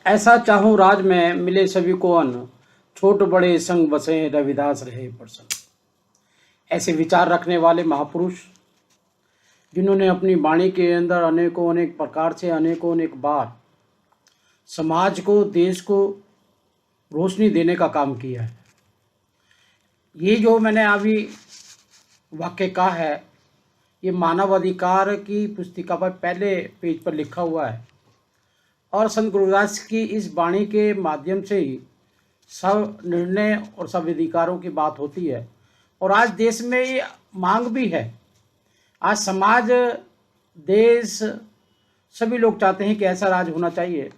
ऐसा चाहूं राज में मिले सभी को अन्न, छोट बड़े संग बसे रविदास रहे प्रसन्न। ऐसे विचार रखने वाले महापुरुष जिन्होंने अपनी वाणी के अंदर अनेकों अनेक प्रकार से अनेकों अनेक बार समाज को, देश को रोशनी देने का काम किया है। ये जो मैंने अभी वाक्य कहा है, ये मानव अधिकार की पुस्तिका पर पहले पेज पर लिखा हुआ है और संत गुरुदास की इस वाणी के माध्यम से ही सब निर्णय और सब अधिकारों की बात होती है। और आज देश में ये मांग भी है। आज समाज, देश, सभी लोग चाहते हैं कि ऐसा राज होना चाहिए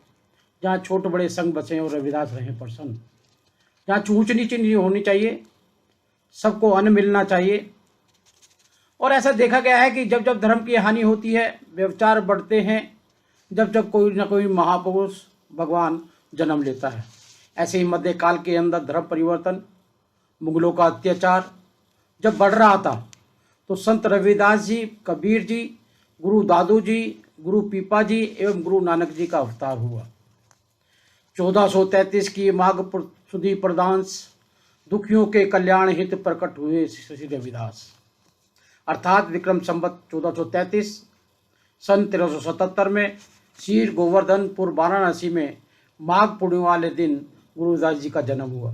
जहाँ छोटे बड़े संग बसें और रविदास रहें प्रसन्न, जहाँ ऊंच नीच नहीं होनी चाहिए, सबको अन्न मिलना चाहिए। और ऐसा देखा गया है कि जब जब धर्म की हानि होती है, व्यभिचार बढ़ते हैं, जब जब कोई ना कोई महापुरुष भगवान जन्म लेता है। ऐसे ही मध्यकाल के अंदर धर्म परिवर्तन, मुगलों का अत्याचार जब बढ़ रहा था तो संत रविदास जी, कबीर जी, गुरु दादू जी, गुरु पीपा जी एवं गुरु नानक जी का अवतार हुआ। 1433 की माघ सुदी प्रदांश दुखियों के कल्याण हित प्रकट हुए श्री रविदास, अर्थात विक्रम संवत 1433 सन 1377 में श्री गोवर्धनपुर वाराणसी में माघ पूर्णिमा वाले दिन गुरुदास जी का जन्म हुआ।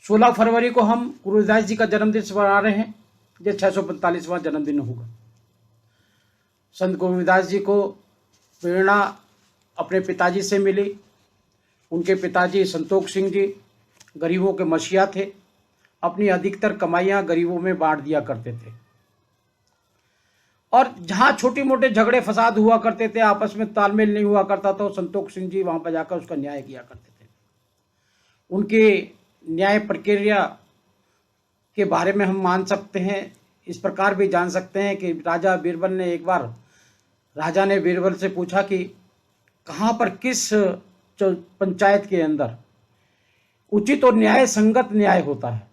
16 फरवरी को हम गुरुदास जी का जन्मदिन मना रहे हैं। ये 645वां जन्मदिन होगा। संत गुरुदास जी को प्रेरणा अपने पिताजी से मिली। उनके पिताजी संतोष सिंह जी गरीबों के मसीहा थे। अपनी अधिकतर कमाइयाँ गरीबों में बांट दिया करते थे और जहाँ छोटी मोटे झगड़े फसाद हुआ करते थे, आपस में तालमेल नहीं हुआ करता, तो संतोष सिंह जी वहाँ पर जाकर उसका न्याय किया करते थे। उनके न्याय प्रक्रिया के बारे में हम मान सकते हैं, इस प्रकार भी जान सकते हैं कि राजा बीरबल ने एक बार, राजा ने बीरबल से पूछा कि कहाँ पर किस पंचायत के अंदर उचित और न्याय संगत न्याय होता है,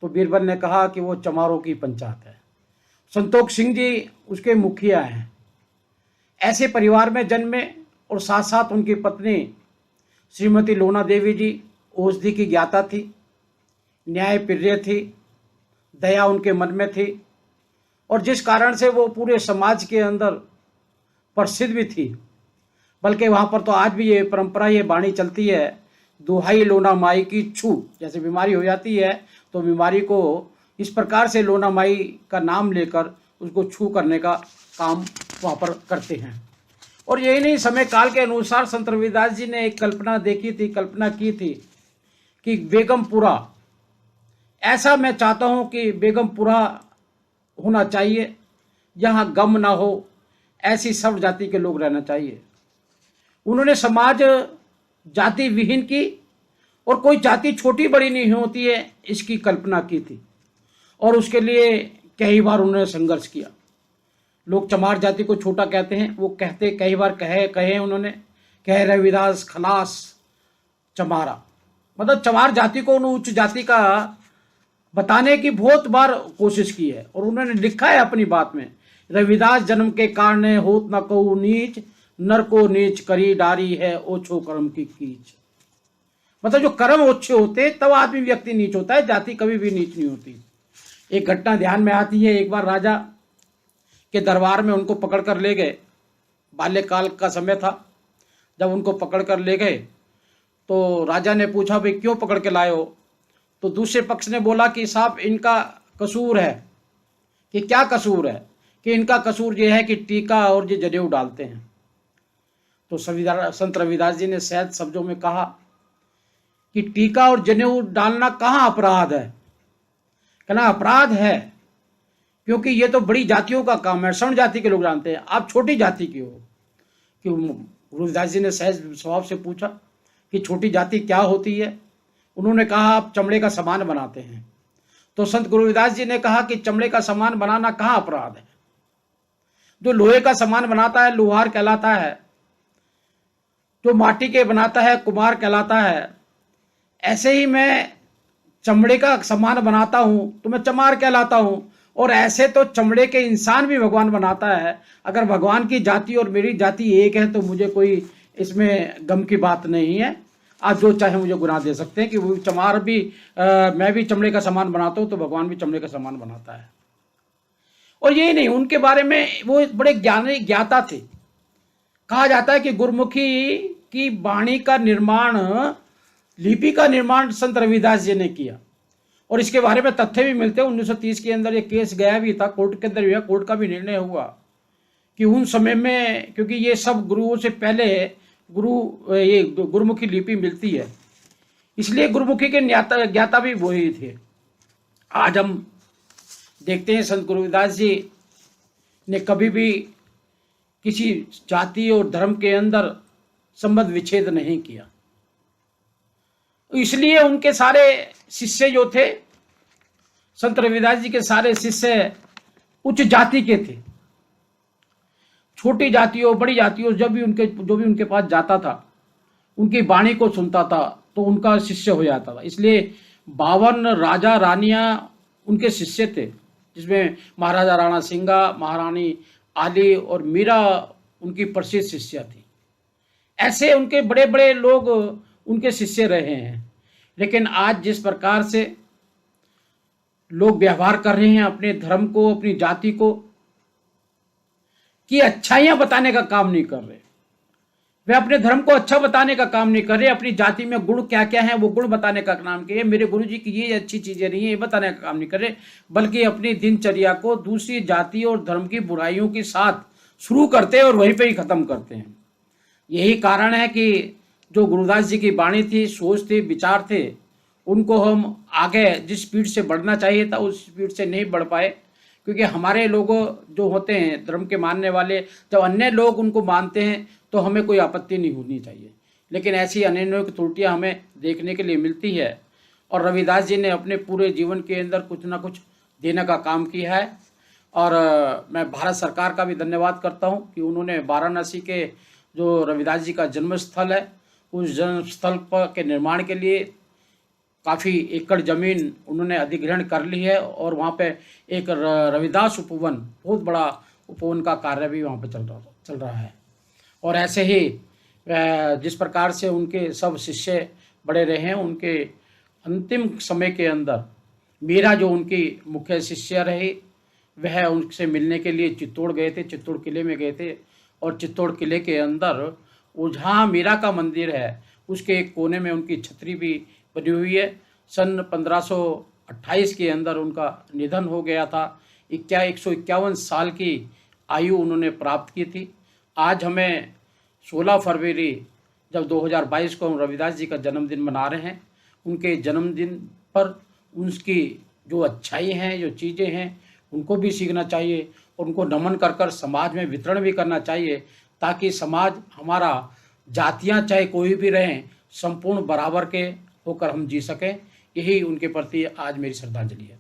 तो बीरबल ने कहा कि वो चमारों की पंचायत है। संतोष सिंह जी उसके मुखिया हैं। ऐसे परिवार में जन्मे और साथ साथ उनकी पत्नी श्रीमती लोना देवी जी औषधि की ज्ञाता थी, न्यायप्रिय थी, दया उनके मन में थी और जिस कारण से वो पूरे समाज के अंदर प्रसिद्ध भी थी। बल्कि वहाँ पर तो आज भी ये परंपरा, ये वाणी चलती है, दुहाई लोना माई की छू। जैसे बीमारी हो जाती है तो बीमारी को इस प्रकार से लोना माई का नाम लेकर उसको छू करने का काम वहाँ पर करते हैं। और यही नहीं, समय काल के अनुसार संत रविदास जी ने एक कल्पना की थी कि बेगमपुरा, ऐसा मैं चाहता हूँ कि बेगमपुरा होना चाहिए जहाँ गम ना हो, ऐसी सब जाति के लोग रहना चाहिए। उन्होंने समाज जाति विहीन की और कोई जाति छोटी बड़ी नहीं होती है, इसकी कल्पना की थी और उसके लिए कई बार उन्होंने संघर्ष किया। लोग चमार जाति को छोटा कहते हैं, वो कहते कई बार कहे उन्होंने, कह रविदास खलास चमारा, मतलब चमार जाति को उन्होंने उच्च जाति का बताने की बहुत बार कोशिश की है। और उन्होंने लिखा है अपनी बात में, रविदास जन्म के कारण होत न कहू नीच, नर को नीच करी डारी है ओछो कर्म की कीच। मतलब जो कर्म ओछे होते तब आदमी व्यक्ति नीच होता है, जाति कभी भी नीच नहीं होती। एक घटना ध्यान में आती है, एक बार राजा के दरबार में उनको पकड़ कर ले गए। बाल्यकाल का समय था। जब उनको पकड़ कर ले गए तो राजा ने पूछा, भाई क्यों पकड़ के लाए हो? तो दूसरे पक्ष ने बोला कि साहब इनका कसूर है। कि क्या कसूर है? कि इनका कसूर ये है कि टीका और ये जनेऊ डालते हैं। तो संत रविदास जी ने सहज शब्दों में कहा कि टीका और जनेऊ डालना कहाँ अपराध है? कहना अपराध है क्योंकि ये तो बड़ी जातियों का काम है, स्वर्ण जाति के लोग जानते हैं, आप छोटी जाति की हो। क्यों? गुरुदास जी ने सहज स्वभाव से पूछा कि छोटी जाति क्या होती है? उन्होंने कहा आप चमड़े का सामान बनाते हैं। तो संत गुरुदास जी ने कहा कि चमड़े का सामान बनाना कहाँ अपराध है? जो लोहे का सामान बनाता है लोहार कहलाता है, जो माटी के बनाता है कुम्हार कहलाता है। ऐसे ही मैं चमड़े का सामान बनाता हूं तो मैं चमार कहलाता हूं। और ऐसे तो चमड़े के इंसान भी भगवान बनाता है। अगर भगवान की जाति और मेरी जाति एक है तो मुझे कोई इसमें गम की बात नहीं है। आज जो चाहे मुझे गुनाह दे सकते हैं कि वो चमार भी मैं भी चमड़े का सामान बनाता हूँ तो भगवान भी चमड़े का सामान बनाता है। और यही नहीं, उनके बारे में वो बड़े ज्ञानी ज्ञाता थे। कहा जाता है कि गुरुमुखी की वाणी का निर्माण, लिपि का निर्माण संत रविदास जी ने किया। और इसके बारे में तथ्य भी मिलते हैं। 1930 के अंदर ये केस गया भी था, कोर्ट के अंदर हुआ, कोर्ट का भी निर्णय हुआ कि उन समय में, क्योंकि ये सब गुरुओं से पहले ये गुरुमुखी लिपि मिलती है, इसलिए गुरुमुखी के ज्ञाता भी वही थे। आज हम देखते हैं संत गुरुदास जी ने कभी भी किसी जाति और धर्म के अंदर संबंध विच्छेद नहीं किया। इसलिए उनके सारे शिष्य जो थे, संत रविदास जी के सारे शिष्य उच्च जाति के थे। छोटी जातियों बड़ी जातियों जो भी उनके पास जाता था, उनकी वाणी को सुनता था तो उनका शिष्य हो जाता था। इसलिए 52 राजा रानियां उनके शिष्य थे, जिसमें महाराजा राणा सिंगा, महारानी आली और मीरा उनकी प्रसिद्ध शिष्या थी। ऐसे उनके बड़े बड़े लोग उनके शिष्य रहे हैं। लेकिन आज जिस प्रकार से लोग व्यवहार कर रहे हैं अपने धर्म को, अपनी जाति को, कि अच्छाइयां बताने का काम नहीं कर रहे, वे अपने धर्म को अच्छा बताने का काम नहीं कर रहे, अपनी जाति में गुण क्या क्या है वो गुण बताने का काम किए, मेरे गुरु जी की ये अच्छी चीजें नहीं है ये बताने का काम नहीं कर रहे, बल्कि अपनी दिनचर्या को दूसरी जाति और धर्म की बुराइयों के साथ शुरू करते हैं और वहीं पे ही खत्म करते हैं। यही कारण है कि जो गुरुदास जी की वाणी थी, सोच थी, विचार थे, उनको हम आगे जिस स्पीड से बढ़ना चाहिए था उस स्पीड से नहीं बढ़ पाए। क्योंकि हमारे लोग जो होते हैं धर्म के मानने वाले, जब अन्य लोग उनको मानते हैं तो हमें कोई आपत्ति नहीं होनी चाहिए, लेकिन ऐसी अनेक त्रुटियां हमें देखने के लिए मिलती है। और रविदास जी ने अपने पूरे जीवन के अंदर कुछ ना कुछ देने का काम किया है। और मैं भारत सरकार का भी धन्यवाद करता हूं कि उन्होंने वाराणसी के जो रविदास जी का जन्म स्थल है, उस जन्म स्थल के निर्माण के लिए काफ़ी एकड़ ज़मीन उन्होंने अधिग्रहण कर ली है और वहाँ पे एक रविदास उपवन, बहुत बड़ा उपवन का कार्य भी वहाँ पे चल रहा है। और ऐसे ही जिस प्रकार से उनके सब शिष्य बड़े रहे हैं, उनके अंतिम समय के अंदर मीरा जो उनकी मुख्य शिष्य रही, वह उनसे मिलने के लिए चित्तौड़ गए थे, चित्तौड़ किले में गए थे। और चित्तौड़ किले के अंदर वो जहाँ मीरा का मंदिर है उसके एक कोने में उनकी छतरी भी बनी हुई है। सन 1528 के अंदर उनका निधन हो गया था। 151 साल की आयु उन्होंने प्राप्त की थी। आज हमें 16 फरवरी जब 2022 को हम रविदास जी का जन्मदिन मना रहे हैं, उनके जन्मदिन पर उनकी जो अच्छाई हैं, जो चीज़ें हैं, उनको भी सीखना चाहिए और उनको नमन कर कर समाज में वितरण भी करना चाहिए, ताकि समाज हमारा जातियां चाहे कोई भी रहें संपूर्ण बराबर के होकर हम जी सकें। यही उनके प्रति आज मेरी श्रद्धांजलि है।